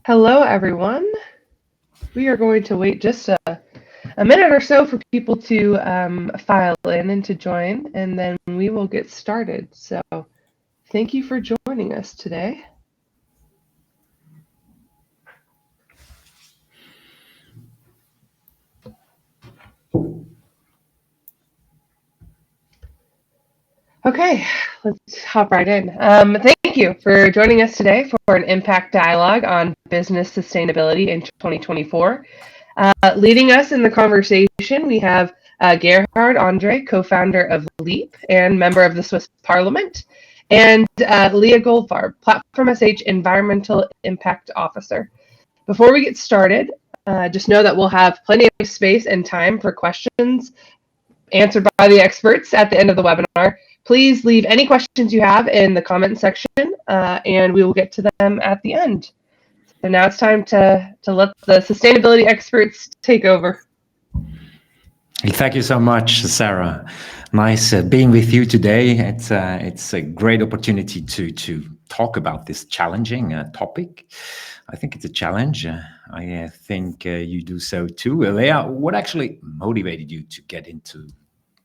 Hello, everyone. We are going to wait just a minute or so for people to file in and to join, and then we will get started. So thank you for joining us today. Okay, let's hop right in. Thank you for joining us today for an impact dialogue on business sustainability in 2024. Leading us in the conversation, we have Gerhard Andrey, co-founder of Liip and member of the Swiss Parliament, and Leah Goldfarb, Platform.sh Environmental Impact Officer. Before we get started, just know that we'll have plenty of space and time for questions answered by the experts at the end of the webinar. Please leave any questions you have in the comment section, and we will get to them at the end. So now it's time to let the sustainability experts take over. Thank you so much, Sarah. Nice being with you today. It's a great opportunity to talk about this challenging topic. I think it's a challenge. I think you do so too. Leah, what actually motivated you to get into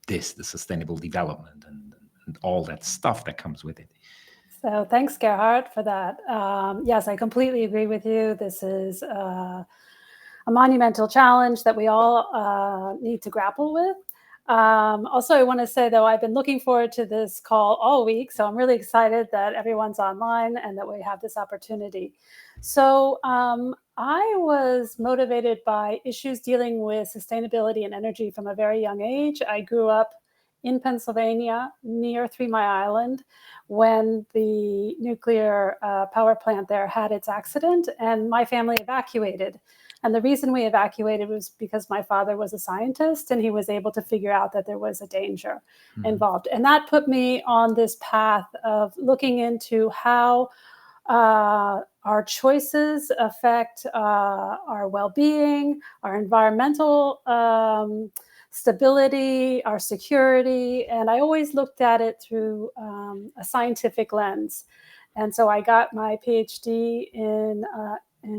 this, the sustainable development and all that stuff that comes with it? So thanks, Gerhard, for that. Yes, I completely agree with you. This is a monumental challenge that we all need to grapple with. Also, I want to say, though, I've been looking forward to this call all week, so I'm really excited that everyone's online and that we have this opportunity. So I was motivated by issues dealing with sustainability and energy from a very young age. I grew up in Pennsylvania near 3 Mile Island when the nuclear power plant there had its accident, and my family evacuated. And the reason we evacuated was because my father was a scientist and he was able to figure out that there was a danger involved. And that put me on this path of looking into how our choices affect our well-being, our environmental stability, our security, and I always looked at it through a scientific lens. And so I got my PhD in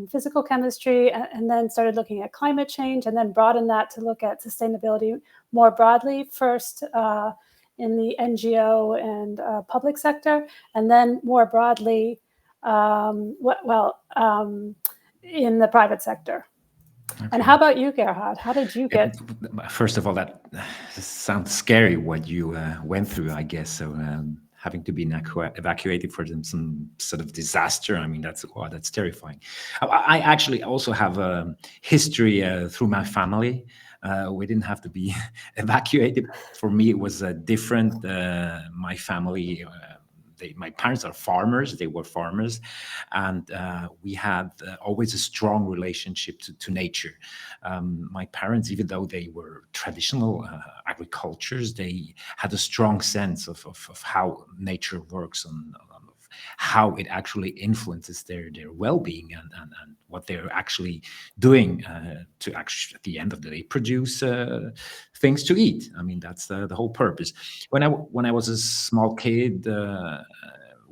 physical chemistry and then started looking at climate change and then broadened that to look at sustainability more broadly, first in the NGO and public sector, and then more broadly, in the private sector. Okay. And how about you, Gerhard? How did you get? First of all, that sounds scary what you went through, I guess. So having to be evacuated for some sort of disaster, I mean, that's terrifying. I actually also have a history through my family. We didn't have to be evacuated. For me, it was different. My family... my parents are farmers, they were farmers, and we had always a strong relationship to nature. My parents, even though they were traditional agricultures, they had a strong sense of how nature works and how it actually influences their well-being and what they're actually doing to actually, at the end of the day, produce things to eat. I mean, that's the whole purpose. When I was a small kid,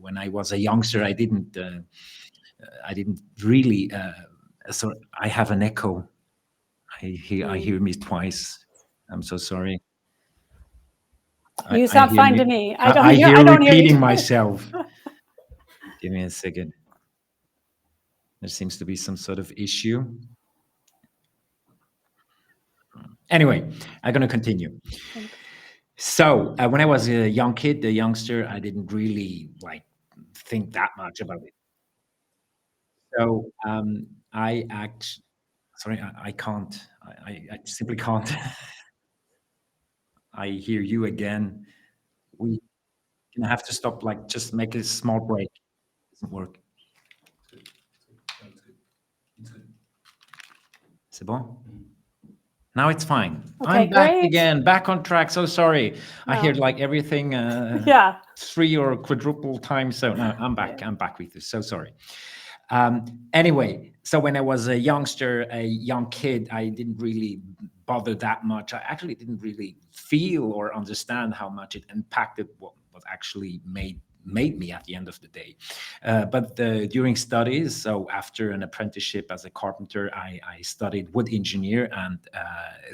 when I was a youngster, I didn't really. So I have an echo. I hear me twice. I'm so sorry. You sound fine to me. I don't hear repeating myself. Give me a second. There seems to be some sort of issue. Anyway, I'm going to continue. So when I was a young kid, a youngster, I didn't really think that much about it. So I can't. I simply can't. I hear you again. We can have to stop. Just make a small break. It doesn't work. C'est bon? Now it's fine. Okay, I'm back great. again, back on track. So sorry. I hear everything 3 or quadruple times. So now I'm back. I'm back with you. So sorry. Anyway, so when I was a youngster, a young kid, I didn't really bother that much. I actually didn't really feel or understand how much it impacted what actually made made me at the end of the day. But during studies, so after an apprenticeship as a carpenter, I studied wood engineer, and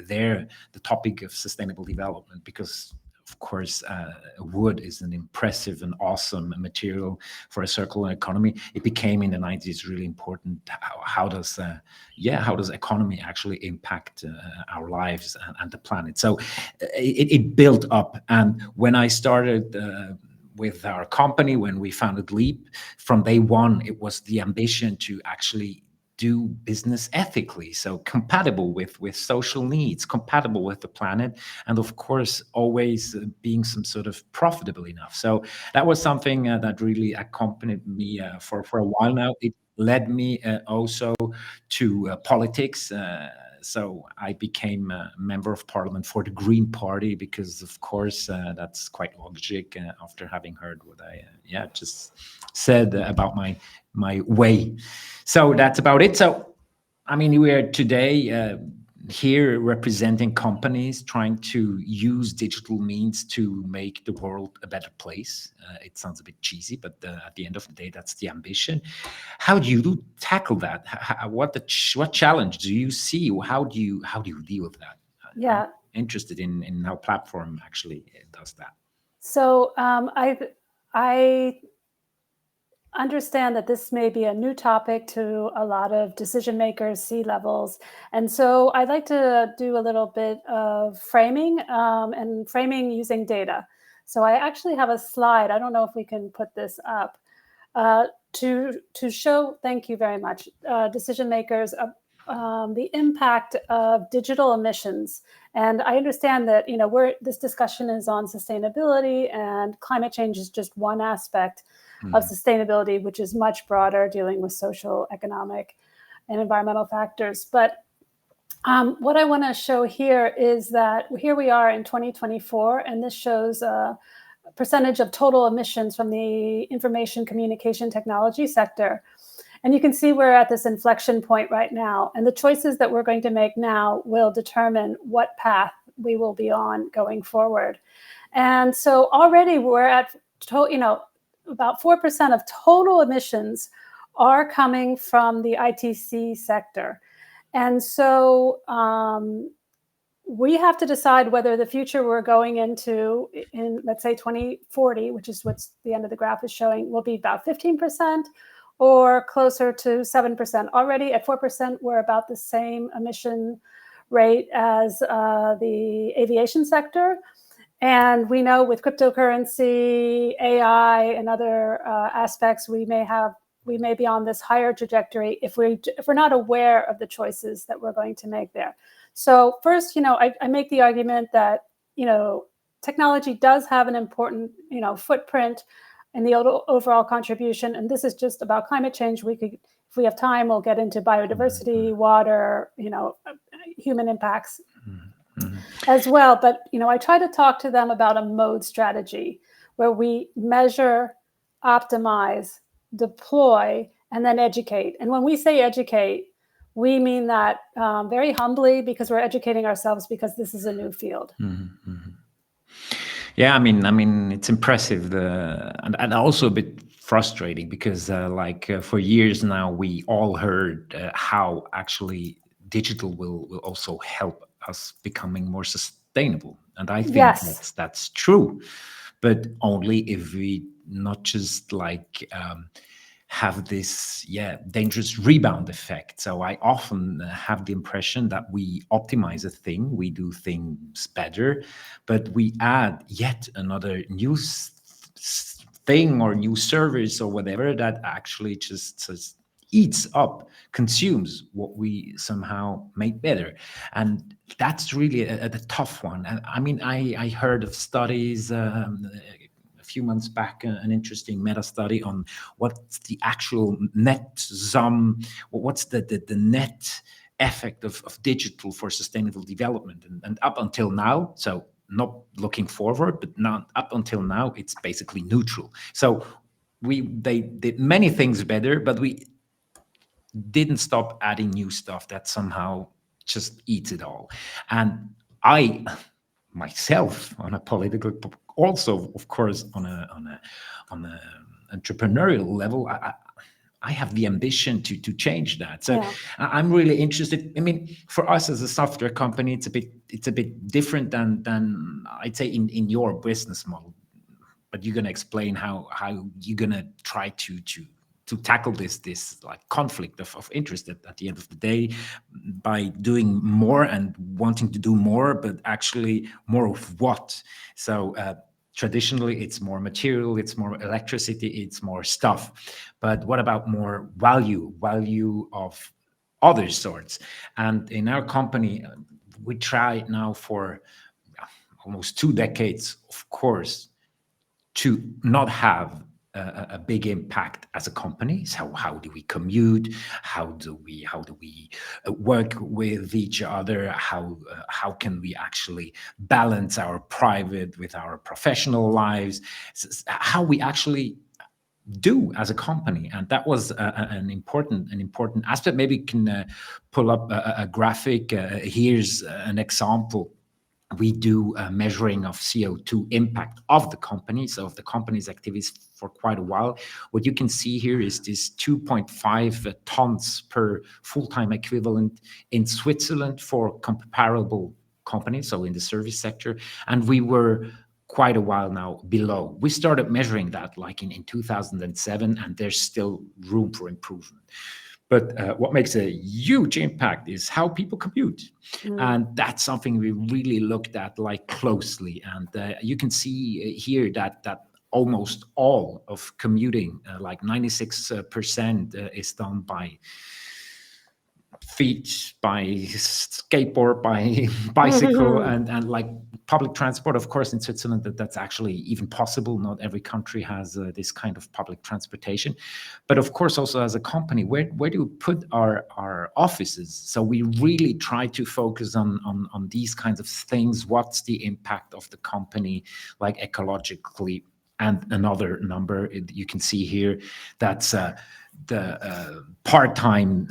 there the topic of sustainable development, because of course, wood is an impressive and awesome material for a circular economy. It became in the 90s really important. How does economy actually impact our lives and the planet? So it built up. And when I started with our company, when we founded Liip, from day one, it was the ambition to actually do business ethically, so compatible with social needs, compatible with the planet, and of course always being some sort of profitable enough. So that was something that really accompanied me for a while now. It led me also to politics. So I became a member of parliament for the Green Party, because of course that's quite logic after having heard what I just said about my way. So that's about it. So, I mean, we are today here representing companies trying to use digital means to make the world a better place. It sounds a bit cheesy, but at the end of the day, that's the ambition. How do you tackle that? What challenge do you see? How do you deal with that? Yeah. I'm interested in how Platform actually does that. So I understand that this may be a new topic to a lot of decision makers, C-levels. And so I'd like to do a little bit of framing and framing using data. So I actually have a slide. I don't know if we can put this up to show, thank you very much, decision makers, the impact of digital emissions. And I understand that, this discussion is on sustainability, and climate change is just one aspect of sustainability, which is much broader, dealing with social, economic, and environmental factors. But what I want to show here is that here we are in 2024, and this shows a percentage of total emissions from the information communication technology sector. And you can see we're at this inflection point right now, and the choices that we're going to make now will determine what path we will be on going forward. And so already we're at, about 4% of total emissions are coming from the ITC sector. And so we have to decide whether the future we're going into in, let's say, 2040, which is what the end of the graph is showing, will be about 15% or closer to 7%. Already at 4%, we're about the same emission rate as the aviation sector. And we know with cryptocurrency, AI, and other aspects, we may be on this higher trajectory if we're not aware of the choices that we're going to make there. So first, I make the argument that technology does have an important footprint in the overall contribution, and this is just about climate change. We could, if we have time, we'll get into biodiversity, water, human impacts. As well. But, I try to talk to them about a mode strategy where we measure, optimize, deploy, and then educate. And when we say educate, we mean that very humbly, because we're educating ourselves, because this is a new field. Yeah, I mean, it's impressive, and also a bit frustrating, because for years now, we all heard how actually digital will also help us becoming more sustainable, and I think that's true, but only if we not just have this dangerous rebound effect. So I often have the impression that we optimize a thing, we do things better, but we add yet another new thing or new service or whatever that actually just eats up, consumes what we somehow made better. And that's really a tough one. And I mean, I heard of studies a few months back, an interesting meta study on what's the actual net sum, what's the net effect of digital for sustainable development. And up until now, so not looking forward, but not up until now, it's basically neutral. So they did many things better, but we didn't stop adding new stuff that somehow just eats it all. And I myself, on a political also, of course, on a entrepreneurial level, I have the ambition to change that. So Yeah. I'm really interested. I mean, for us as a software company, it's a bit different than I'd say in your business model. But you're gonna explain how you're gonna try to tackle this like conflict of interest at the end of the day by doing more and wanting to do more, but actually more of what. So traditionally, it's more material, it's more electricity, it's more stuff. But what about more value of other sorts? And in our company, we try now for almost 2 decades, of course, to not have a big impact as a company. So how do we commute? How do we work with each other? How can we actually balance our private with our professional lives? How we actually do as a company, and that was an important aspect. Maybe you can pull up a graphic. Here's an example. We do a measuring of CO2 impact of the company, so of the company's activities for quite a while. What you can see here is this 2.5 tons per full-time equivalent in Switzerland for comparable companies, so in the service sector. And we were quite a while now below. We started measuring that like in 2007, and there's still room for improvement. But what makes a huge impact is how people commute. And that's something we really looked at like closely. And you can see here that almost all of commuting, like 96%, is done by feet, by skateboard, by bicycle, and like public transport. Of course, in Switzerland, that's actually even possible. Not every country has this kind of public transportation. But of course, also as a company, where do we put our offices? So we really try to focus on these kinds of things. What's the impact of the company, like ecologically? And another number you can see here, that's the part-time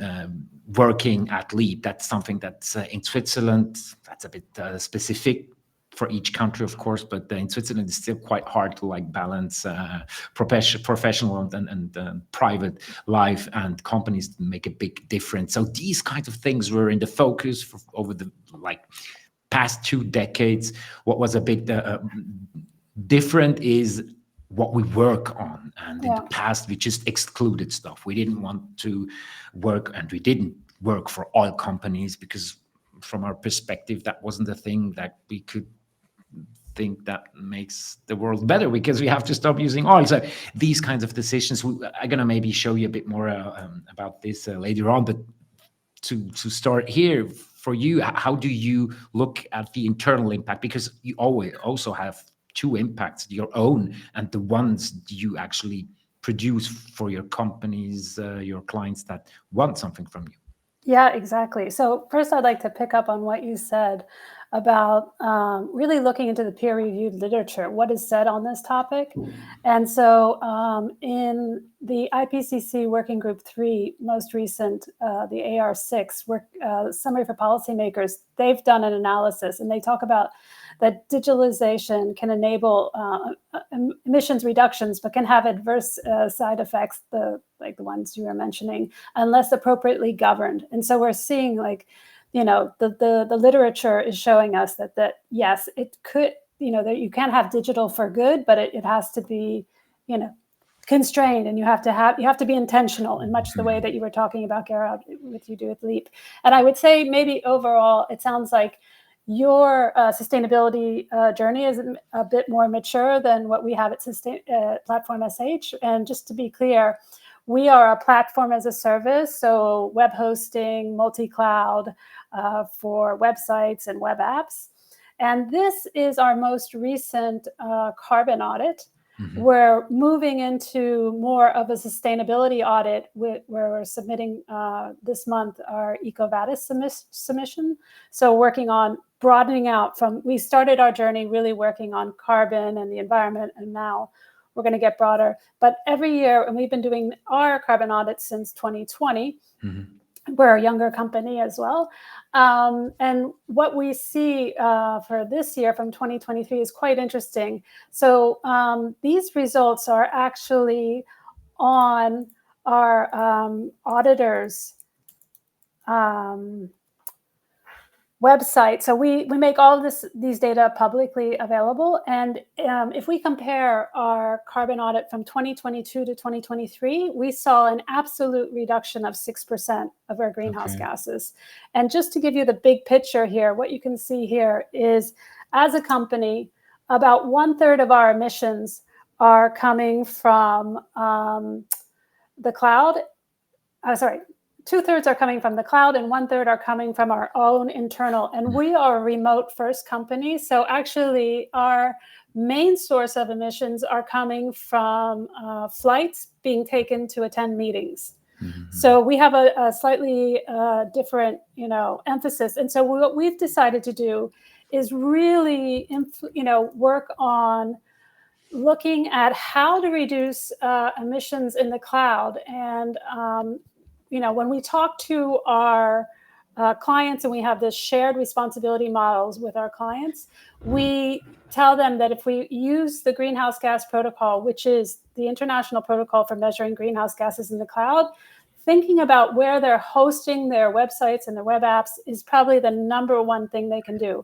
working at Liip. That's something that's in Switzerland. That's a bit specific for each country, of course, but in Switzerland, it's still quite hard to like balance professional and private life, and companies make a big difference. So these kinds of things were in the focus over the like past 2 decades. What was a bit different is what we work on. And in the past, we just excluded stuff. We didn't want to work, and we didn't work for oil companies because from our perspective, that wasn't a thing that we could think that makes the world better, because we have to stop using oil. So these kinds of decisions, I'm going to maybe show you a bit more about this later on. But to start here, for you, how do you look at the internal impact? Because you always also have 2 impacts, your own and the ones you actually produce for your companies, your clients that want something from you. Yeah, exactly. So first, I'd like to pick up on what you said about really looking into the peer-reviewed literature, what is said on this topic. And so in the IPCC Working Group 3, most recent, the AR6, Summary for Policymakers, they've done an analysis, and they talk about that digitalization can enable emissions reductions, but can have adverse side effects, like the ones you were mentioning, unless appropriately governed. And so we're seeing, like, you know, the literature is showing us that yes, it could, you know, that you can have digital for good, but it has to be, you know, constrained, and you have to be intentional in much the way that you were talking about, Gerhard, with you do with Liip. And I would say maybe overall, it sounds like your sustainability journey is a bit more mature than what we have at Platform.sh. And just to be clear, we are a platform as a service, so web hosting, multi-cloud for websites and web apps. And this is our most recent carbon audit. Mm-hmm. We're moving into more of a sustainability audit where we're submitting this month our EcoVadis submission. So working on broadening out we started our journey really working on carbon and the environment, and now we're going to get broader. But every year, and we've been doing our carbon audits since 2020, mm-hmm. we're a younger company as well. And what we see for this year from 2023 is quite interesting. So these results are actually on our auditors' website. So we make all of these data publicly available. And if we compare our carbon audit from 2022 to 2023, we saw an absolute reduction of 6% of our greenhouse gases. And just to give you the big picture here, what you can see here is, as a company, about 1/3 of our emissions are coming from the cloud. 2/3 are coming from the cloud and 1/3 are coming from our own internal. And we are a remote first company. So actually our main source of emissions are coming from flights being taken to attend meetings. So we have a slightly different, emphasis. And so what we've decided to do is really, work on looking at how to reduce emissions in the cloud. And when we talk to our clients and we have this shared responsibility models with our clients, we tell them that if we use the greenhouse gas protocol, which is the international protocol for measuring greenhouse gases in the cloud, thinking about where they're hosting their websites and their web apps is probably the number one thing they can do.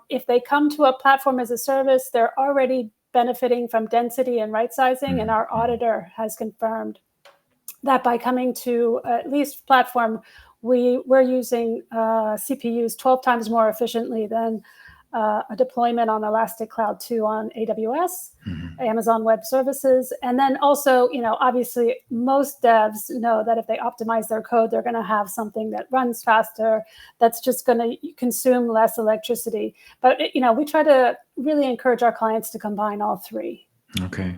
If they come to a platform as a service, they're already benefiting from density and right sizing, and our auditor has confirmed that by coming to at least platform, we're using CPUs 12 times more efficiently than a deployment on Elastic Cloud 2 on AWS, Amazon Web Services. And then also, obviously most devs know that if they optimize their code, they're going to have something that runs faster, that's just going to consume less electricity. But, we try to really encourage our clients to combine all three. Okay.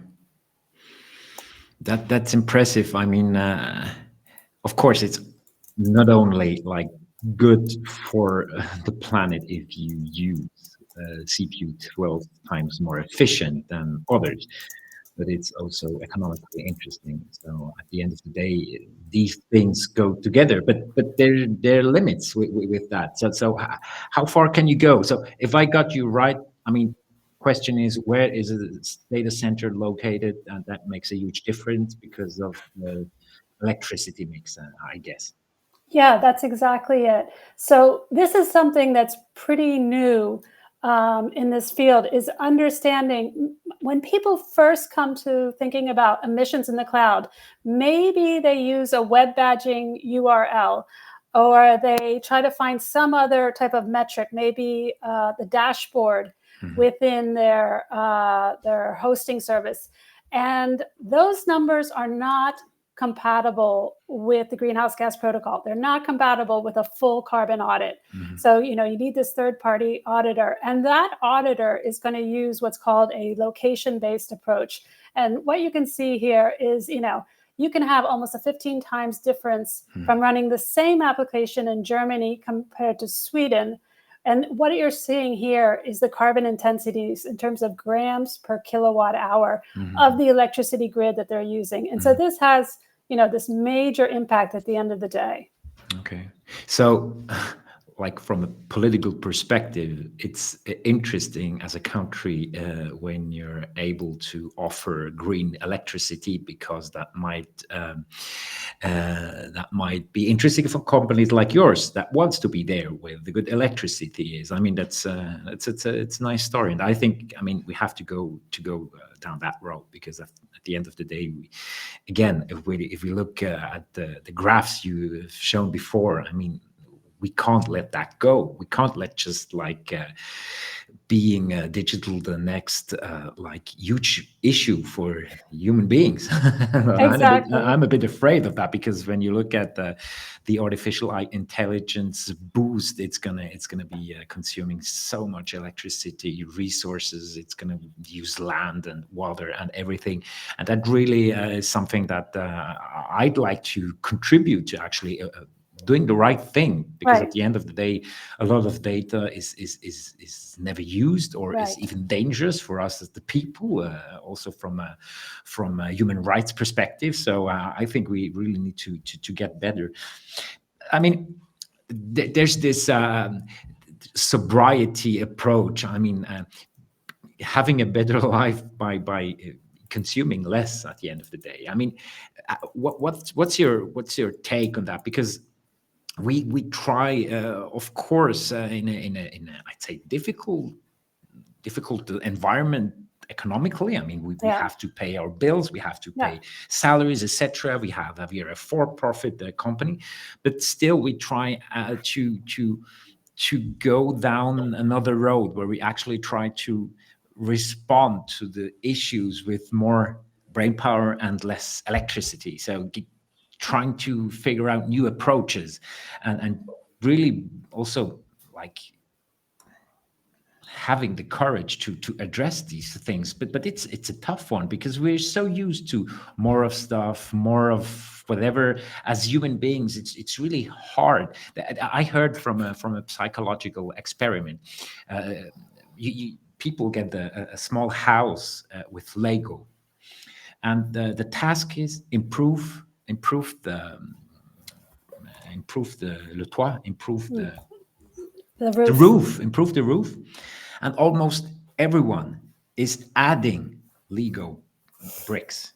That's impressive. I mean, of course, it's not only like good for the planet if you use CPU 12 times more efficient than others, but it's also economically interesting. So at the end of the day, these things go together, but there are limits with that. So how far can you go? So if I got you right, I mean, question is, where is a data center located? And that makes a huge difference because of the electricity mix, I guess. Yeah, that's exactly it. So this is something that's pretty new in this field, is understanding when people first come to thinking about emissions in the cloud, maybe they use a web badging URL, or they try to find some other type of metric, maybe the dashboard within their hosting service. And those numbers are not compatible with the greenhouse gas protocol. They're not compatible with a full carbon audit. So, you need this third-party auditor, and that auditor is going to use what's called a location-based approach. And what you can see here is, you can have almost a 15 times difference from running the same application in Germany compared to Sweden. And what you're seeing here is the carbon intensities in terms of grams per kilowatt hour of the electricity grid that they're using. And so this has, this major impact at the end of the day. Okay. So like from a political perspective, it's interesting as a country when you're able to offer green electricity, because that might be interesting for companies like yours that wants to be there where the good electricity is. I mean, it's a nice story, and I think, we have to go down that road, because at the end of the day, if we look at the graphs you've shown before, we can't let that go. We can't let just being digital the next huge issue for human beings. Exactly. I'm a bit afraid of that, because when you look at the artificial intelligence boost, it's gonna be consuming so much electricity, resources. It's gonna use land and water and everything, and that really is something that I'd like to contribute to actually. Doing the right thing, because at the end of the day, a lot of data is never used, or is even dangerous for us as the people, also from a human rights perspective. So I think we really need to get better. I mean, there's this sobriety approach. I mean, having a better life by consuming less at the end of the day. I mean, what's your take on that? Because we try, of course, in a I'd say difficult environment economically. I mean, we have to pay our bills, we have to pay salaries, etc. We are a for-profit company, but still we try to go down another road where we actually try to respond to the issues with more brain power and less electricity. So trying to figure out new approaches and really also like having the courage to address these things, but it's a tough one because we're so used to more of stuff, more of whatever. As human beings, it's really hard. I heard from a psychological experiment. People get a small house with Lego, and the task is improve the le toit, improve the roof, improve the roof. And almost everyone is adding Lego bricks,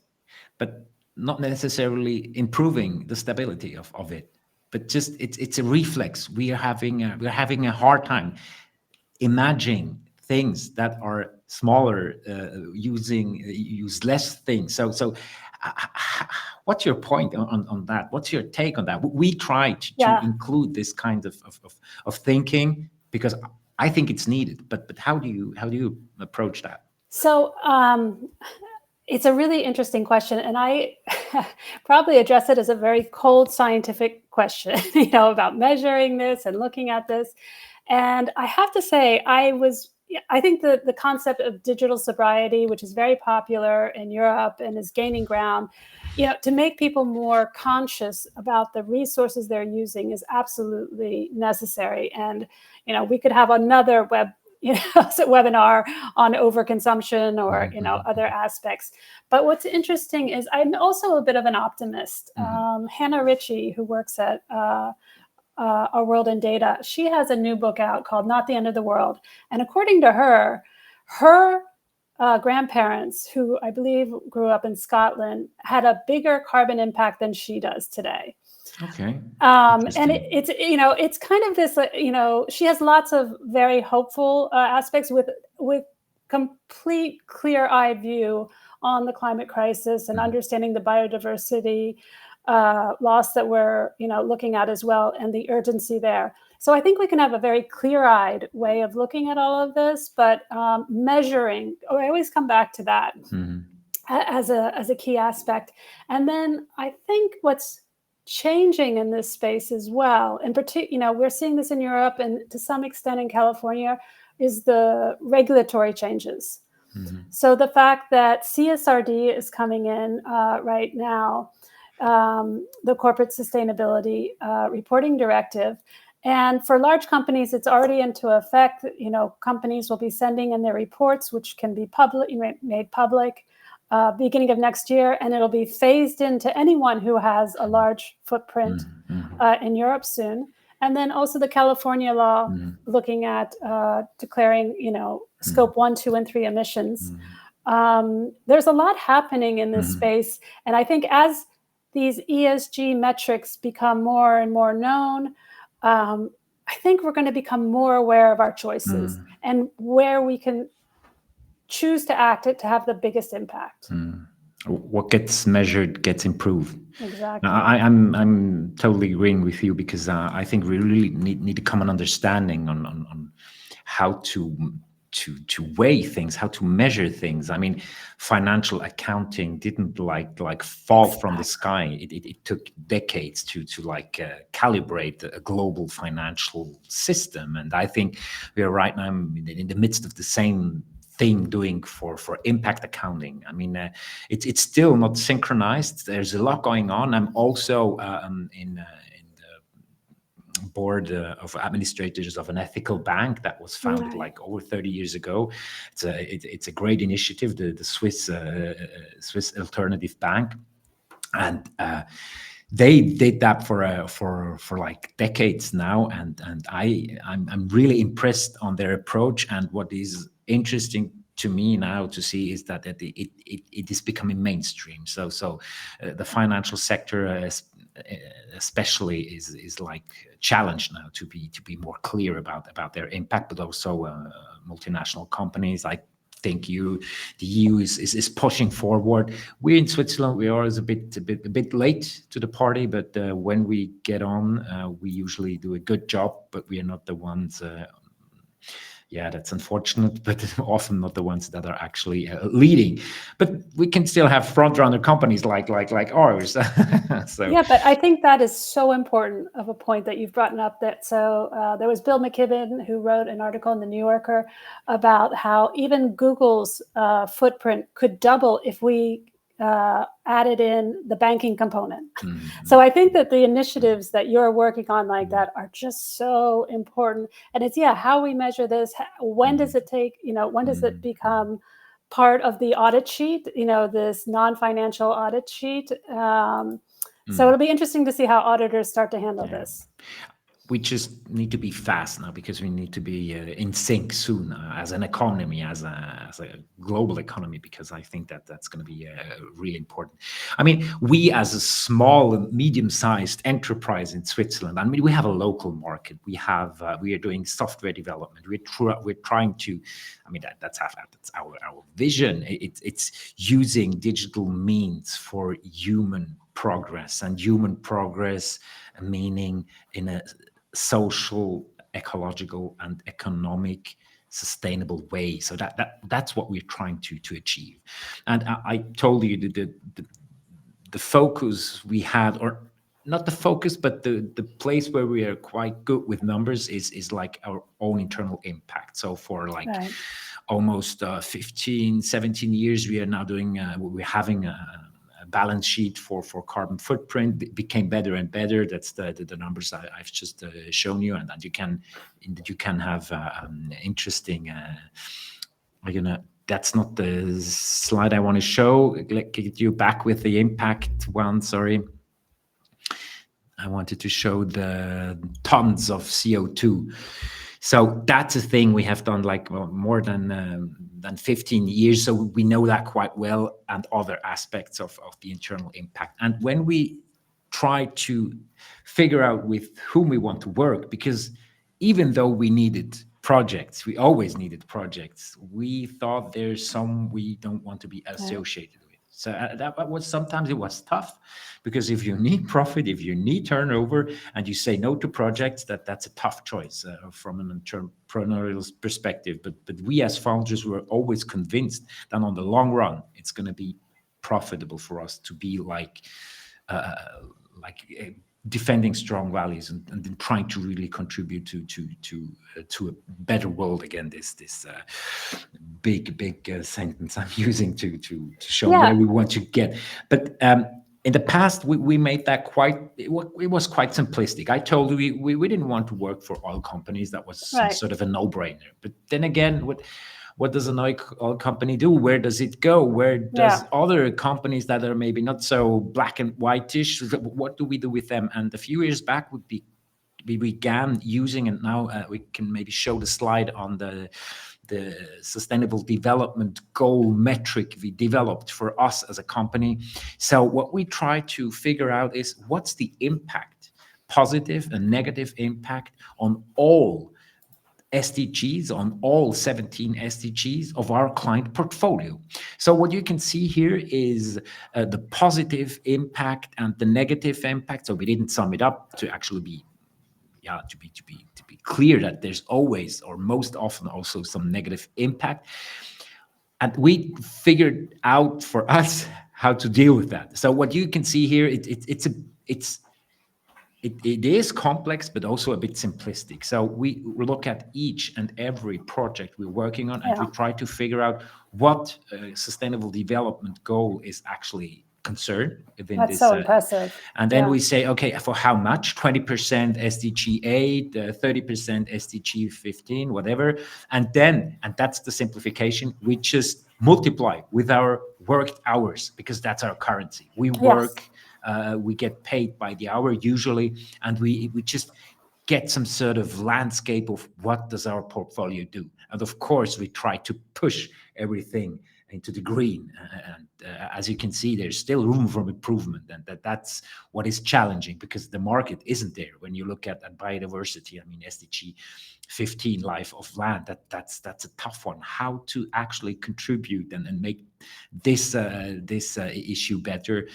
but not necessarily improving the stability of it. But just it's a reflex. We're having a hard time imagining things that are smaller, use less things. So what's your point on that? What's your take on that? We try to include this kind of thinking because I think it's needed, but how do you approach that? So it's a really interesting question, and I probably address it as a very cold scientific question, about measuring this and looking at this. And I have to say, I think the concept of digital sobriety, which is very popular in Europe and is gaining ground, to make people more conscious about the resources they're using is absolutely necessary. And, we could have another webinar on overconsumption or, other aspects. But what's interesting is I'm also a bit of an optimist. Hannah Ritchie, who works at Our World in Data, she has a new book out called Not the End of the World. And according to her grandparents, who I believe grew up in Scotland, had a bigger carbon impact than she does today. Okay. And it's kind of this, she has lots of very hopeful aspects with complete clear-eyed view on the climate crisis and understanding the biodiversity loss that we're looking at as well, and the urgency there. So I think we can have a very clear-eyed way of looking at all of this, but measuring, I always come back to that as a key aspect. And then I think what's changing in this space as well, in particular, we're seeing this in Europe and to some extent in California, is the regulatory changes. So the fact that CSRD is coming in right now, the Corporate Sustainability Reporting Directive. And for large companies, it's already into effect. Companies will be sending in their reports, which can be made public beginning of next year, and it'll be phased into anyone who has a large footprint in Europe soon. And then also the California law looking at declaring, scope 1, 2, and 3 emissions. There's a lot happening in this space. And I think as these ESG metrics become more and more known, I think we're going to become more aware of our choices and where we can choose to act it to have the biggest impact. What gets measured gets improved. Exactly. Now, I'm totally agreeing with you because I think we really need a common understanding on how to weigh things, how to measure things. I mean, financial accounting didn't like fall from the sky. It took decades to calibrate a global financial system, and I think we are right now in the midst of the same thing doing for impact accounting. I mean, it's still not synchronized. There's a lot going on. I'm also in the board of administrators of an ethical bank that was founded like over 30 years ago. It's a great initiative, the Swiss Alternative Bank, and they did that for like decades now, and I'm really impressed on their approach. And what is interesting to me now to see is that it is becoming mainstream. So the financial sector especially is like challenged now to be more clear about their impact, but also multinational companies. I think the EU is pushing forward. We in Switzerland, we are a bit late to the party, but when we get on, we usually do a good job. But we are not the ones. Yeah, that's unfortunate, but often not the ones that are actually leading. But we can still have front runner companies like ours. So yeah, but I think that is so important of a point that you've brought up. That there was Bill McKibben who wrote an article in the New Yorker about how even Google's footprint could double if we added in the banking component. Mm-hmm. So I think that the initiatives that you're working on like that are just so important. And it's, how we measure this. When does it take, when does it become part of the audit sheet, this non-financial audit sheet? So it'll be interesting to see how auditors start to handle this. We just need to be fast now, because we need to be in sync soon as an economy, as a global economy, because I think that's going to be really important. I mean, we as a small and medium-sized enterprise in Switzerland, I mean, we have a local market. We are doing software development. We're trying to, I mean, that's our vision. It's using digital means for human progress, and human progress meaning in a social, ecological, and economic sustainable way. So that's what we're trying to achieve. And I told you the focus we had, or not the focus, but the place where we are quite good with numbers is like our own internal impact. So for like almost 15, 17 years, we are now doing, we're having a balance sheet for carbon footprint. It became better and better. That's the numbers I've just shown you, and that you can have interesting. That's not the slide I want to show. Let get you back with the impact one. Sorry, I wanted to show the tons of CO2. So that's a thing we have done like more than 15 years. So we know that quite well, and other aspects of the internal impact. And when we try to figure out with whom we want to work, because even though we needed projects, we always needed projects, we thought there's some we don't want to be associated with. So that was, sometimes it was tough, because if you need profit, if you need turnover, and you say no to projects, that's a tough choice from an entrepreneurial perspective. But we as founders were always convinced that on the long run, it's going to be profitable for us to be like defending strong values and trying to really contribute to a better world. Again, this big sentence I'm using to show where we want to get. But in the past, we made that it was quite simplistic. I told you we didn't want to work for oil companies. That was sort of a no-brainer. But then again, what does an oil company do? Where does it go? Where does other companies that are maybe not so black and whitish, what do we do with them? And a few years back we began using, and now we can maybe show the slide on the sustainable development goal metric we developed for us as a company. So what we try to figure out is, what's the impact, positive and negative impact, on all STGs, on all 17 STGs of our client portfolio. So what you can see here is the positive impact and the negative impact. So we didn't sum it up to actually be to be clear that there's always, or most often, also some negative impact. And we figured out for us how to deal with that. So what you can see here, it is complex, but also a bit simplistic. So we look at each and every project we're working on, and we try to figure out what sustainable development goal is actually concerned within this. That's so impressive. And then we say, okay, for how much? 20% SDG 8, 30% SDG 15, whatever. And that's the simplification. We just multiply with our worked hours, because that's our currency. We work We get paid by the hour usually, and we just get some sort of landscape of what does our portfolio do. And of course, we try to push everything into the green. And as you can see, there's still room for improvement, and that's what is challenging, because the market isn't there. When you look at biodiversity, I mean, SDG 15, life of land, that's a tough one. How to actually contribute and make this issue better.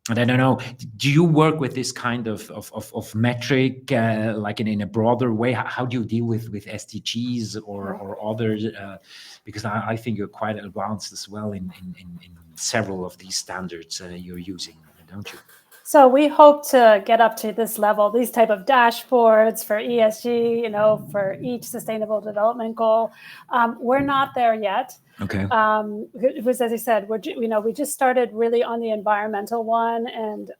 And I don't know, do you work with this kind of metric, like in a broader way? How do you deal with STGs or others? Because I think you're quite advanced as well in several of these standards you're using, don't you? So we hope to get up to this level, these type of dashboards for ESG, for each sustainable development goal. We're not there yet. Okay. It was, as I said, we just started really on the environmental one, and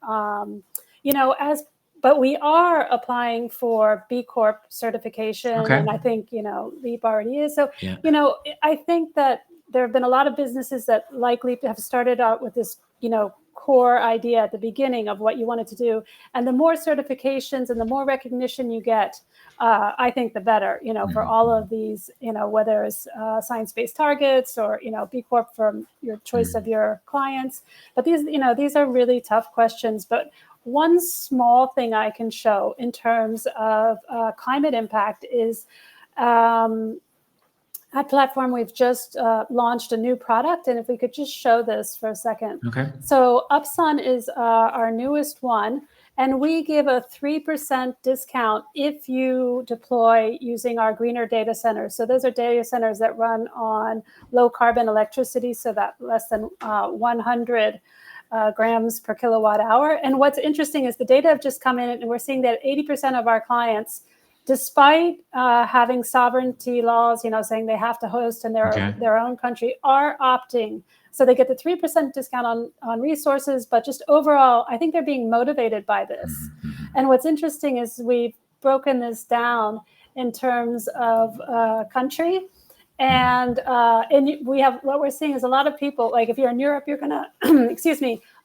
but we are applying for B Corp certification, Okay. and I think Liip already is. So Yeah. I think that there have been a lot of businesses that likely have started out with this core idea at the beginning of what you wanted to do, and the more certifications and the more recognition you get, I think the better, for all of these, whether it's science-based targets or, B Corp from your choice of your clients. But these are really tough questions. But one small thing I can show in terms of climate impact is at Platform, we've just launched a new product. And if we could just show this for a second. Okay. So Upsun is our newest one. And we give a 3% discount if you deploy using our greener data centers. So those are data centers that run on low carbon electricity, so that less than 100 grams per kilowatt hour. And what's interesting is the data have just come in, and we're seeing that 80% of our clients, despite having sovereignty laws, saying they have to host in their own country, are opting. So they get the 3% discount on resources, but just overall, I think they're being motivated by this. Mm-hmm. And what's interesting is we've broken this down in terms of country. And we have, what we're seeing is a lot of people, like if you're in Europe, you're gonna,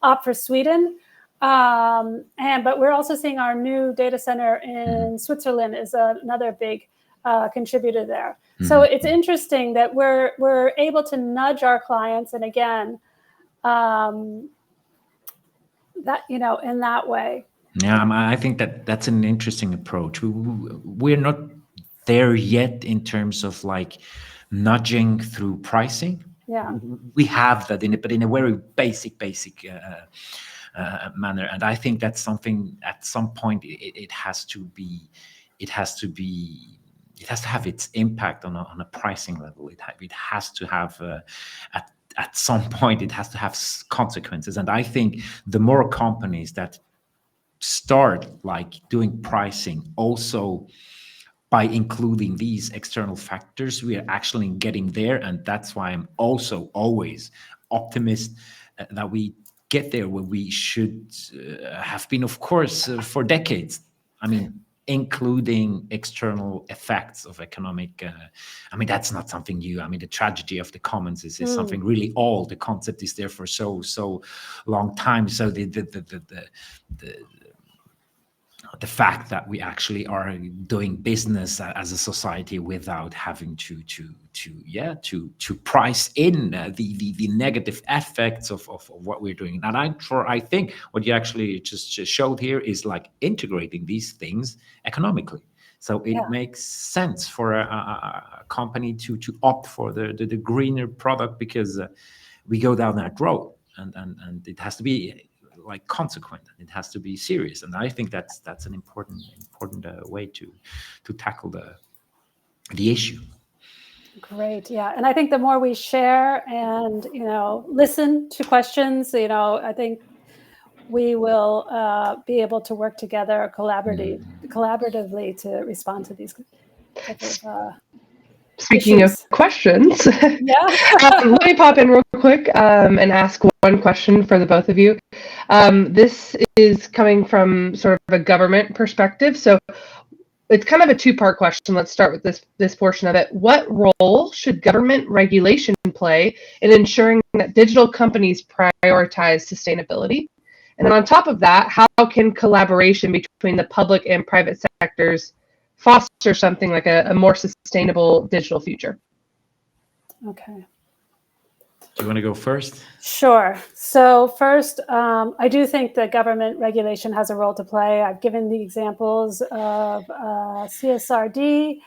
opt for Sweden. But we're also seeing our new data center in Switzerland is another big contributor there. So it's interesting that we're able to nudge our clients, and again, that in that way. Yeah, I think that's an interesting approach. We're not there yet in terms of like nudging through pricing. Yeah, we have that but in a very basic manner, and I think that's something at some point it has to have its impact on a pricing level. It has to have at some point it has to have consequences. And I think the more companies that start like doing pricing also by including these external factors, we are actually getting there. And that's why I'm also always optimist that we get there where we should have been, of course, for decades. I mean, including external effects of economic, that's not something new. I mean, the tragedy of the commons is something really old. The concept is there for so long time. So the fact that we actually are doing business as a society without having to price in the negative effects of what we're doing. And I think what you actually just showed here is like integrating these things economically. So it makes sense for a company to opt for the greener product, because we go down that road, and it has to be like consequent, it has to be serious. And I think that's an important way to tackle the issue. Great. Yeah. And I think the more we share and listen to questions, I think we will be able to work together collaboratively to respond to these type of Speaking issues. of questions, let me pop in real quick and ask one question for the both of you. This is coming from sort of a government perspective, so it's kind of a two-part question. Let's start with this portion of it. What role should government regulation play in ensuring that digital companies prioritize sustainability? And then on top of that, how can collaboration between the public and private sectors foster something like a more sustainable digital future? Okay. Do you want to go first? Sure. So first, I do think that government regulation has a role to play. I've given the examples of CSRD.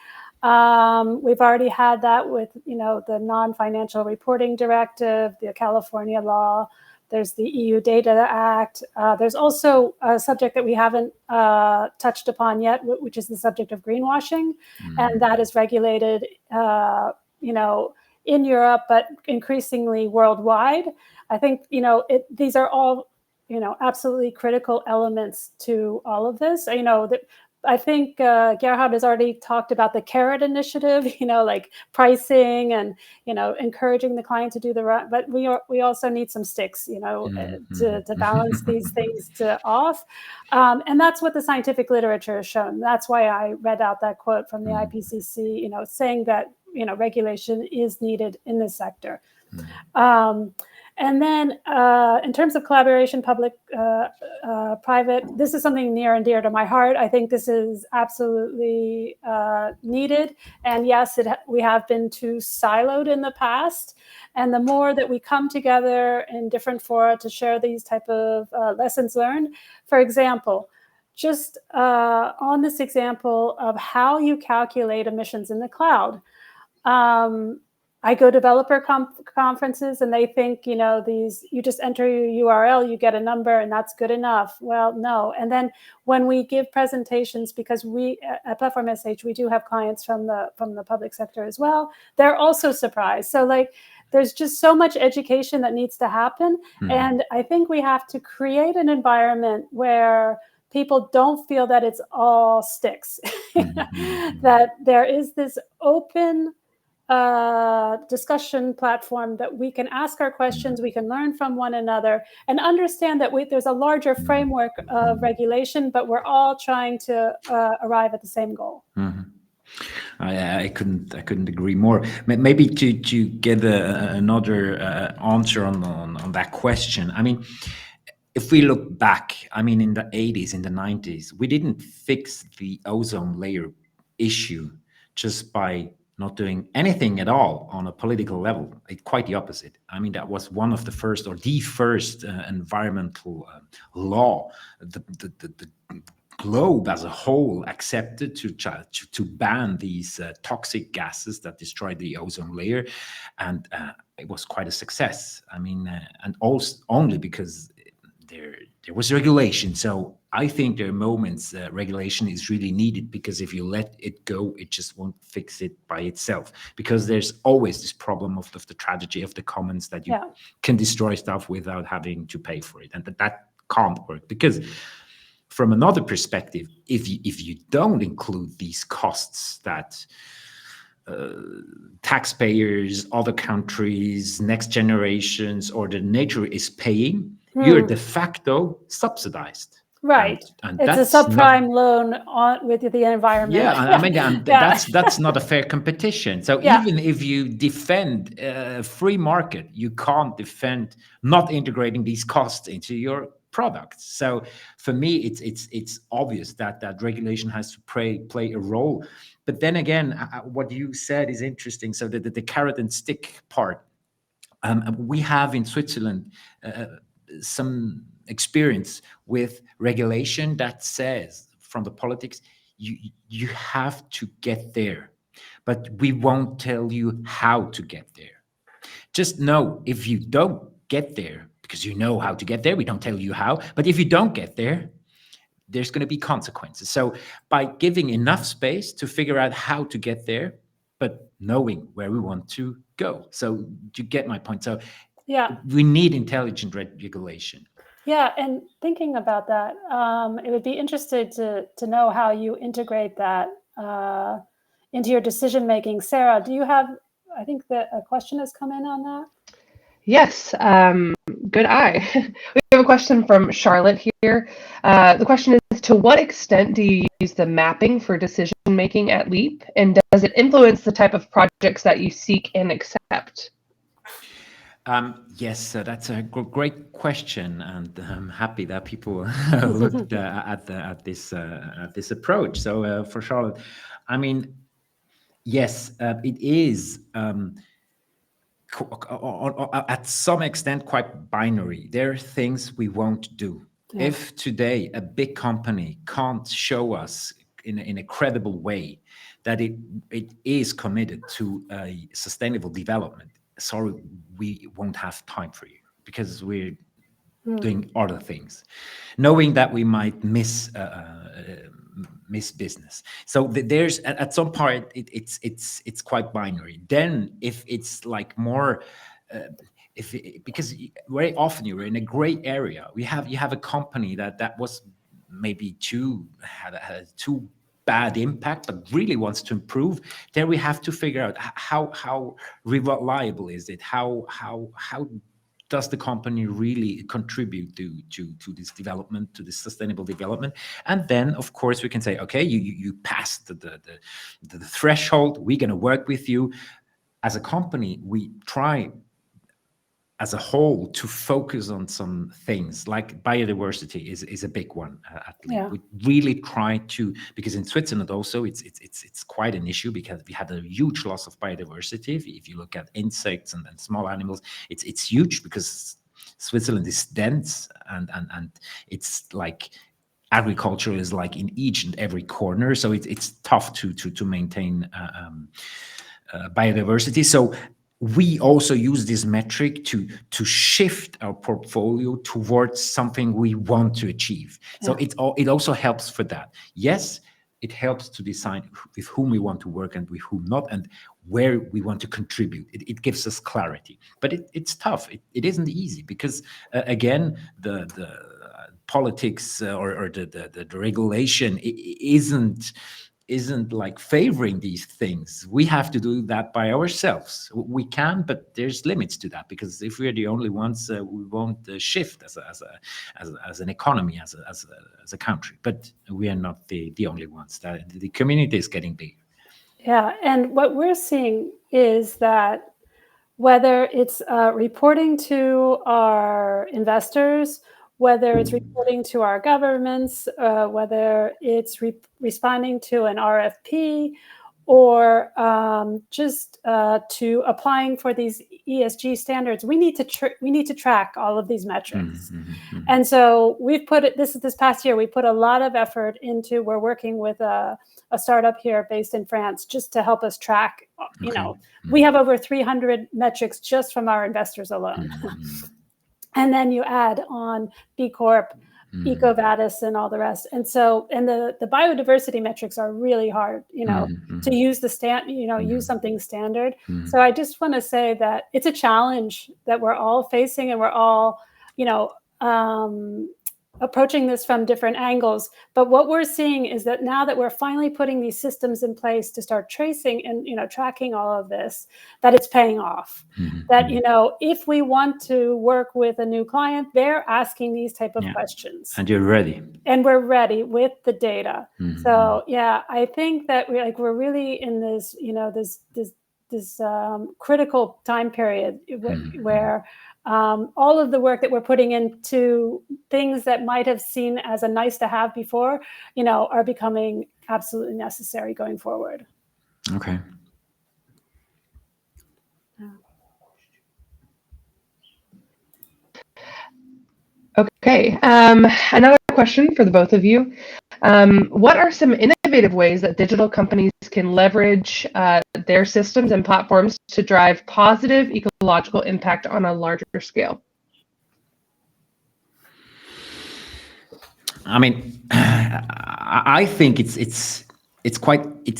We've already had that with, the non-financial reporting directive, the California law. There's the EU Data Act. There's also a subject that we haven't touched upon yet, which is the subject of greenwashing, and that is regulated, in Europe, but increasingly worldwide. I think, these are all, absolutely critical elements to all of this. I think Gerhard has already talked about the carrot initiative, like pricing and, encouraging the client to do the right, but we also need some sticks, to balance these things off. And that's what the scientific literature has shown. That's why I read out that quote from the IPCC, saying that, regulation is needed in this sector. And then in terms of collaboration, public, private, this is something near and dear to my heart. I think this is absolutely needed. And yes, we have been too siloed in the past. And the more that we come together in different fora to share these type of lessons learned, for example, just on this example of how you calculate emissions in the cloud. I go developer conferences and they think, you just enter your URL, you get a number and that's good enough. Well, no. And then when we give presentations, because we at Platform.sh, we do have clients from the public sector as well, they're also surprised. So there's just so much education that needs to happen. And I think we have to create an environment where people don't feel that it's all sticks, that there is this open discussion platform that we can ask our questions, we can learn from one another, and understand that there's a larger framework of regulation, but we're all trying to arrive at the same goal. I couldn't agree more. Maybe to get another answer on that question. I mean, if we look back, in the 80s, in the 90s, we didn't fix the ozone layer issue just by not doing anything at all on a political level. Quite the opposite. That was one of the first, or the first environmental law the globe as a whole accepted to ban these toxic gases that destroy the ozone layer, and it was quite a success. And also only because there was regulation. So I think there are moments regulation is really needed, because if you let it go, it just won't fix it by itself. Because there's always this problem of the tragedy of the commons, that you can destroy stuff without having to pay for it, and that can't work. Because from another perspective, if you don't include these costs that taxpayers, other countries, next generations, or the nature is paying, you're de facto subsidized. Right. And it's a subprime loan with the environment. Yeah, that's not a fair competition. So even if you defend free market, you can't defend not integrating these costs into your products. So for me, it's obvious that regulation has to play a role. But then again, what you said is interesting. So the carrot and stick part, we have in Switzerland some experience with regulation that says, from the politics, you have to get there, but we won't tell you how to get there. Just know, if you don't get there, because you know how to get there, we don't tell you how, but if you don't get there, there's going to be consequences. So by giving enough space to figure out how to get there, but knowing where we want to go. So you get my point. So we need intelligent regulation. Yeah, and thinking about that, it would be interesting to know how you integrate that into your decision making. Sarah, do you have? I think that a question has come in on that. Yes, good eye. We have a question from Charlotte here. The question is, to what extent do you use the mapping for decision making at Liip, and does it influence the type of projects that you seek and accept? Yes, that's a great question, and I'm happy that people looked at this approach. So for Charlotte, I mean, yes, it is at some extent quite binary. There are things we won't do. Yeah. If today a big company can't show us in a credible way that it is committed to a sustainable development, sorry, we won't have time for you because we're doing other things, knowing that we might miss business. So there's at some part it's quite binary. Then if it's like more because very often you're in a gray area. You have a company that was maybe had too bad impact, but really wants to improve. There we have to figure out how reliable is it? How does the company really contribute to this development, to this sustainable development? And then, of course, we can say, okay, you passed the threshold. We're going to work with you. As a company, we try as a whole to focus on some things like biodiversity is a big one at Leap. Yeah. We really try to, because in Switzerland also it's quite an issue because we had a huge loss of biodiversity. If you look at insects and small animals, it's huge because Switzerland is dense and it's like agriculture is like in each and every corner, so it's tough to maintain biodiversity. So we also use this metric to shift our portfolio towards something we want to achieve. So it also helps for that. Yes, it helps to decide with whom we want to work and with whom not, and where we want to contribute. It gives us clarity, but it's tough. It isn't easy because again, the politics or the regulation isn't like favoring these things. We have to do that by ourselves. We can, but there's limits to that because if we're the only ones, we won't shift as an economy, as a country. But we are not the only ones. The community is getting bigger. Yeah, and what we're seeing is that whether it's reporting to our investors, whether it's reporting to our governments, whether it's responding to an RFP, or just to applying for these ESG standards, we need to track all of these metrics. And so we've put it this past year. We put a lot of effort into. We're working with a startup here based in France just to help us track. You know, we have over 300 metrics just from our investors alone. And then you add on B Corp, EcoVadis, and all the rest. And so, and the biodiversity metrics are really hard, you know, to use use something standard. So I just want to say that it's a challenge that we're all facing, and we're all, you know, approaching this from different angles. But what we're seeing is that now that we're finally putting these systems in place to start tracing and, you know, tracking all of this, that it's paying off. That, you know, if we want to work with a new client, they're asking these type of questions. And you're ready. And we're ready with the data. So yeah, I think that we're really in this, you know, this critical time period where all of the work that we're putting into things that might have seen as a nice to have before, you know, are becoming absolutely necessary going forward. Okay. Okay. Another question for the both of you. What are some innovative ways that digital companies can leverage their systems and platforms to drive positive ecological impact on a larger scale? I mean, I think it's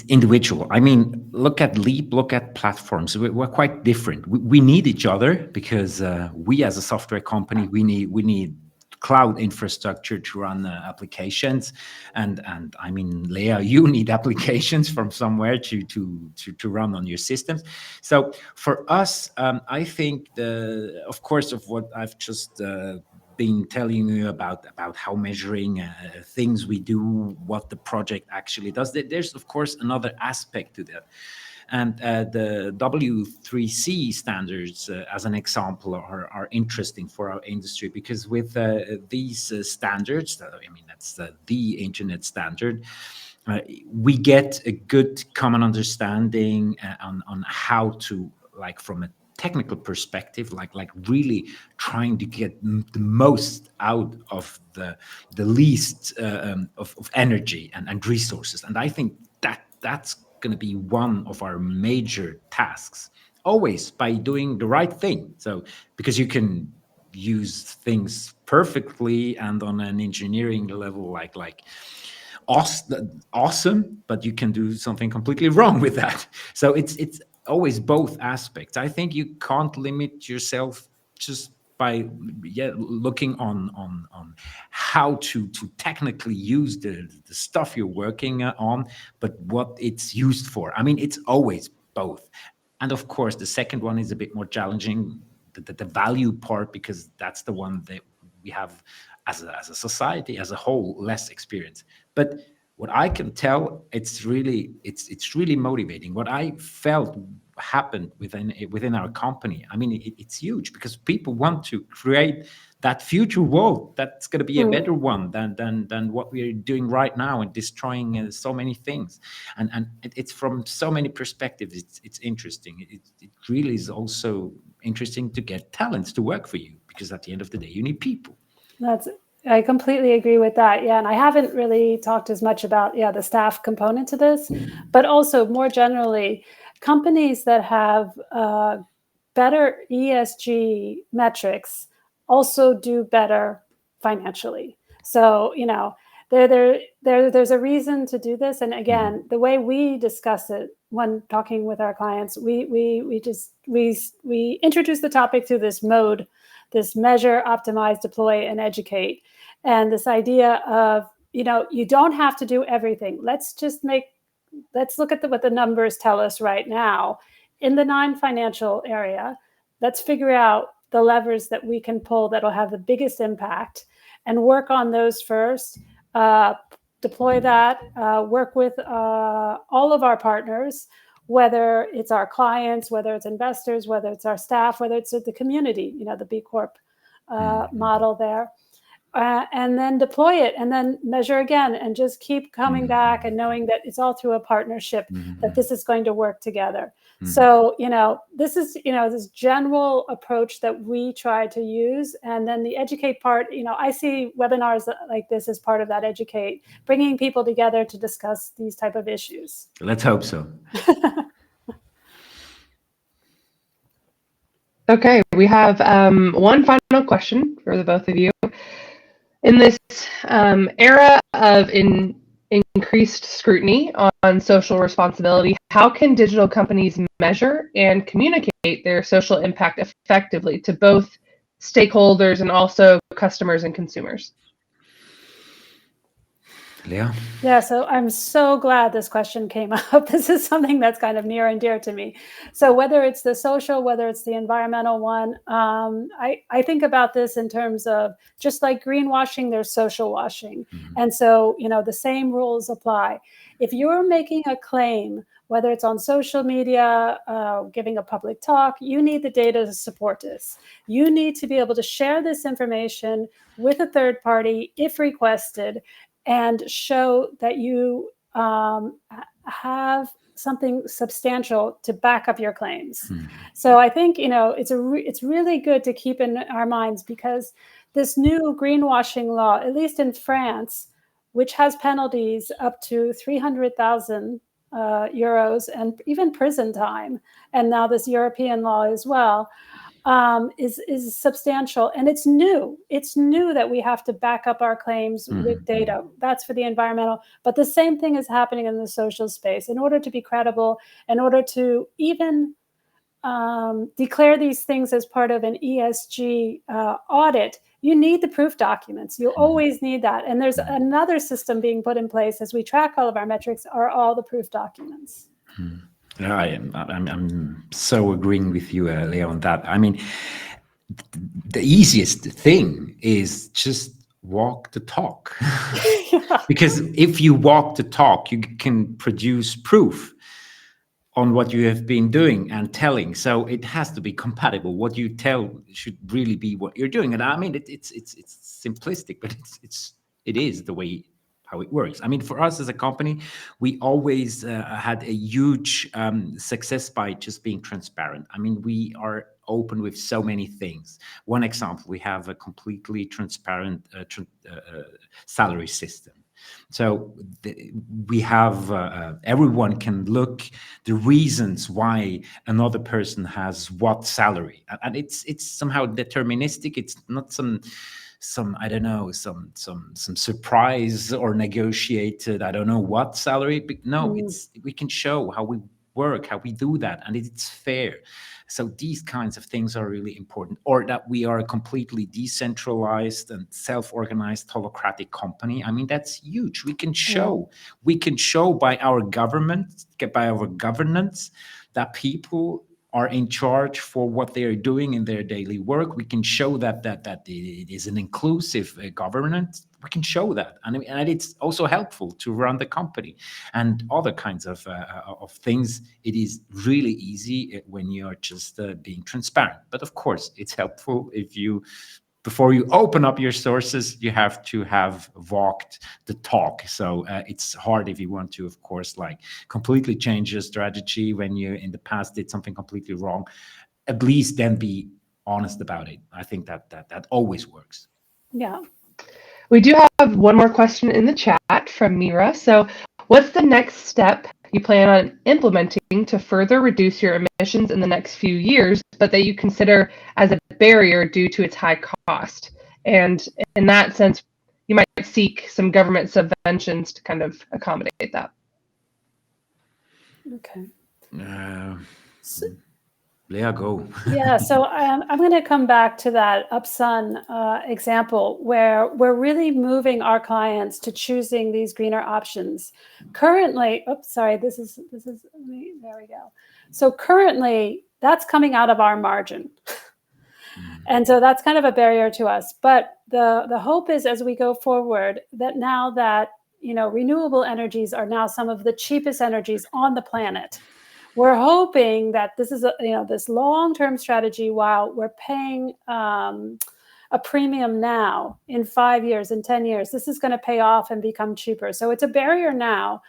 individual. I mean, look at Leap, look at platforms. We're quite different. We need each other because we, as a software company, we need cloud infrastructure to run applications, and I mean, Leah, you need applications from somewhere to run on your systems. So for us, I think of course, of what I've just been telling you about how measuring things we do, what the project actually does. There's of course another aspect to that, And the W3C standards, as an example, are interesting for our industry, because with these standards, I mean, that's the internet standard, we get a good common understanding on how to, like, from a technical perspective, like really trying to get the most out of the least of energy and resources. And I think that's going to be one of our major tasks, always by doing the right thing. So because you can use things perfectly and on an engineering level, like awesome, but you can do something completely wrong with that. So it's always both aspects. I think you can't limit yourself just by looking on how to technically use the stuff you're working on, but what it's used for. I mean, it's always both. And of course, the second one is a bit more challenging, the value part, because that's the one that we have as a society as a whole less experience. But what I can tell, it's really motivating. What I felt happened within our company, I mean, it's huge, because people want to create that future world that's going to be a better one than what we're doing right now, and destroying so many things. And it's from so many perspectives. It's interesting. It really is also interesting to get talents to work for you, because at the end of the day, you need people. I completely agree with that. Yeah. And I haven't really talked as much about, the staff component to this, but also more generally, companies that have better ESG metrics also do better financially. So, there's a reason to do this. And again, the way we discuss it when talking with our clients, we introduce the topic through this mode, this measure, optimize, deploy, and educate. And this idea of, you don't have to do everything. Let's look at what the numbers tell us right now in the non-financial area. Let's figure out the levers that we can pull that'll have the biggest impact, and work on those first, deploy that, work with all of our partners, whether it's our clients, whether it's investors, whether it's our staff, whether it's the community, the B Corp model there, and then deploy it, and then measure again, and just keep coming back and knowing that it's all through a partnership, that this is going to work together. So, this is, this general approach that we try to use. And then the educate part, I see webinars like this as part of that educate, bringing people together to discuss these type of issues. Let's hope so. Okay, we have one final question for the both of you. In this era of increased scrutiny on social responsibility, how can digital companies measure and communicate their social impact effectively to both stakeholders and also customers and consumers? Leah? Yeah, so I'm so glad this question came up. This is something that's kind of near and dear to me. So whether it's the social, whether it's the environmental one, I think about this in terms of, just like greenwashing, there's social washing. And so, the same rules apply. If you're making a claim, whether it's on social media, giving a public talk, you need the data to support this. You need to be able to share this information with a third party if requested, and show that you have something substantial to back up your claims. So I think, it's really good to keep in our minds, because this new greenwashing law, at least in France, which has penalties up to 300,000 euros and even prison time, and now this European law as well, is substantial, and it's new. It's new that we have to back up our claims with data. That's for the environmental, but the same thing is happening in the social space. In order to be credible, in order to even declare these things as part of an ESG audit, you need the proof documents. You always need that. And there's another system being put in place as we track all of our metrics, are all the proof documents. I'm so agreeing with you, Leah, on that. I mean, the easiest thing is just walk the talk. Because if you walk the talk, you can produce proof. on what you have been doing and telling. So it has to be compatible. What you tell should really be what you're doing. And I mean, it's simplistic, but it is the way how it works. I mean, for us as a company, we always had a huge success by just being transparent. I mean, we are open with so many things. One example, we have a completely transparent salary system. So we have everyone can look the reasons why another person has what salary, and it's somehow deterministic. It's not some I don't know, some surprise or negotiated I don't know what salary. But no, it's we can show how we work, how we do that, and it's fair. So these kinds of things are really important. Or that we are a completely decentralized and self-organized holocratic company. I mean, that's huge. We can show by our government, by our governance, that people are in charge for what they are doing in their daily work. We can show that it is an inclusive governance. We can show that, and it's also helpful to run the company and other kinds of things. It is really easy when you are just being transparent. But of course, it's helpful if you, before you open up your sources, you have to have walked the talk. So it's hard if you want to, of course, like completely change your strategy when you in the past did something completely wrong. At least then be honest about it. I think that always works. Yeah. We do have one more question in the chat from Mira. So what's the next step you plan on implementing to further reduce your emissions in the next few years, but that you consider as a barrier due to its high cost? And in that sense, you might seek some government subventions to kind of accommodate that. Okay. Leah, go. Yeah, so I'm going to come back to that Upsun example where we're really moving our clients to choosing these greener options. Currently, there we go. So currently, that's coming out of our margin. And so that's kind of a barrier to us. But the hope is, as we go forward, that now that, renewable energies are now some of the cheapest energies on the planet, we're hoping that this is this long-term strategy. While we're paying a premium now, in 5 years, in 10 years, this is going to pay off and become cheaper. So it's a barrier now,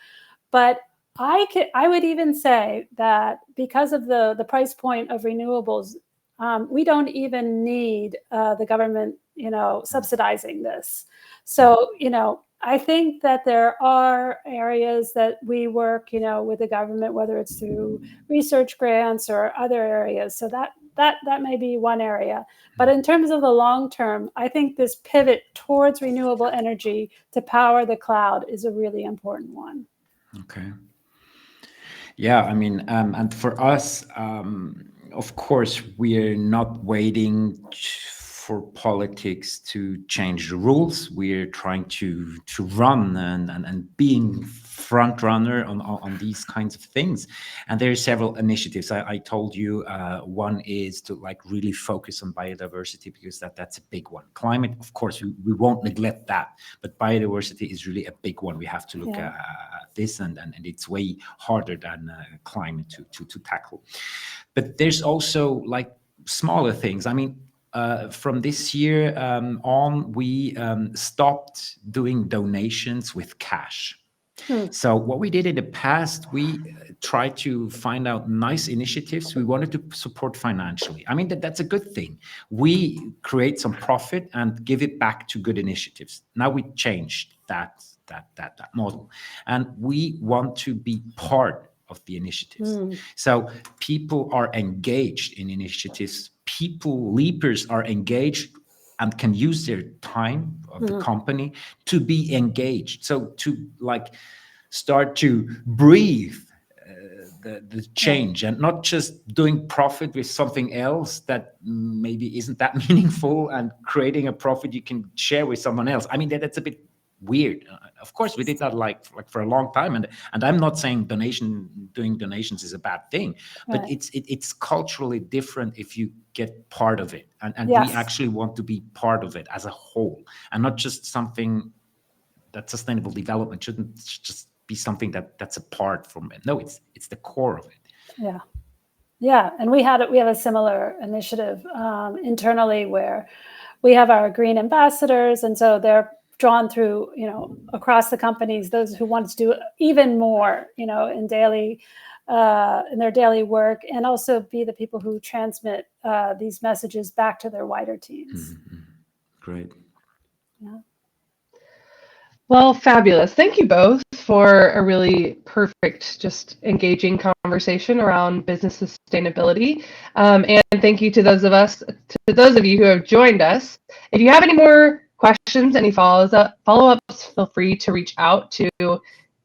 but I would even say that because of the price point of renewables, we don't even need the government, subsidizing this. So, I think that there are areas that we work, with the government, whether it's through research grants or other areas. So that may be one area. But in terms of the long term, I think this pivot towards renewable energy to power the cloud is a really important one. Okay. Yeah, I mean, and for us, of course, we're not waiting for politics to change the rules. We're trying to run and being front runner on these kinds of things. And there are several initiatives. I told you one is to like really focus on biodiversity, because that's a big one. Climate, of course, we won't neglect that, but biodiversity is really a big one. We have to look at this, and it's way harder than climate to tackle. But there's also like smaller things. I mean, from this year on, we stopped doing donations with cash. So what we did in the past, we tried to find out nice initiatives we wanted to support financially. I mean, that's a good thing. We create some profit and give it back to good initiatives. Now we changed that model, and we want to be part of the initiatives. So people are engaged in initiatives. Leapers are engaged and can use their time of the company to be engaged. So to like start to breathe the change, and not just doing profit with something else that maybe isn't that meaningful, and creating a profit you can share with someone else. I mean, that's a bit weird. Of course, we did that like for a long time, and I'm not saying doing donations is a bad thing, but it's culturally different if you get part of it, and we actually want to be part of it as a whole, and not just something that sustainable development shouldn't just be something that's apart from it. No, it's the core of it. Yeah, and we have a similar initiative internally where we have our green ambassadors, and so they're drawn through, across the companies, those who want to do even more, in their daily work, and also be the people who transmit these messages back to their wider teams. Great. Yeah. Well, fabulous. Thank you both for a really perfect, just engaging conversation around business sustainability. And thank you to those of you who have joined us. If you have any more questions, any follow-ups, feel free to reach out to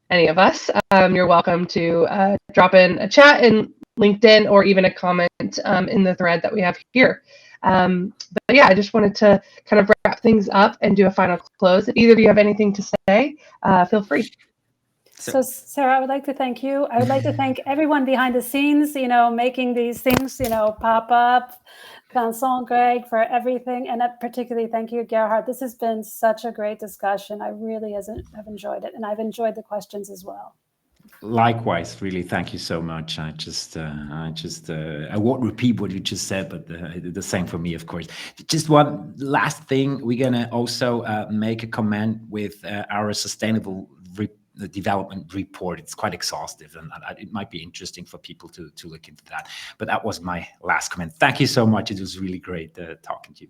any of us. You're welcome to drop in a chat in LinkedIn or even a comment in the thread that we have here. But yeah, I just wanted to kind of wrap things up and do a final close. If either of you have anything to say, feel free. So Sarah, I would like to thank you. I would like to thank everyone behind the scenes, making these things, pop up. Vincent, Greg, for everything. And particularly thank you, Gerhard. This has been such a great discussion. I really have enjoyed it. And I've enjoyed the questions as well. Likewise, really, thank you so much. I won't repeat what you just said, but the same for me, of course. Just one last thing, we're gonna also make a comment with our sustainable development report. It's quite exhaustive, and it might be interesting for people to look into that. But that was my last comment. Thank you so much. It was really great talking to you.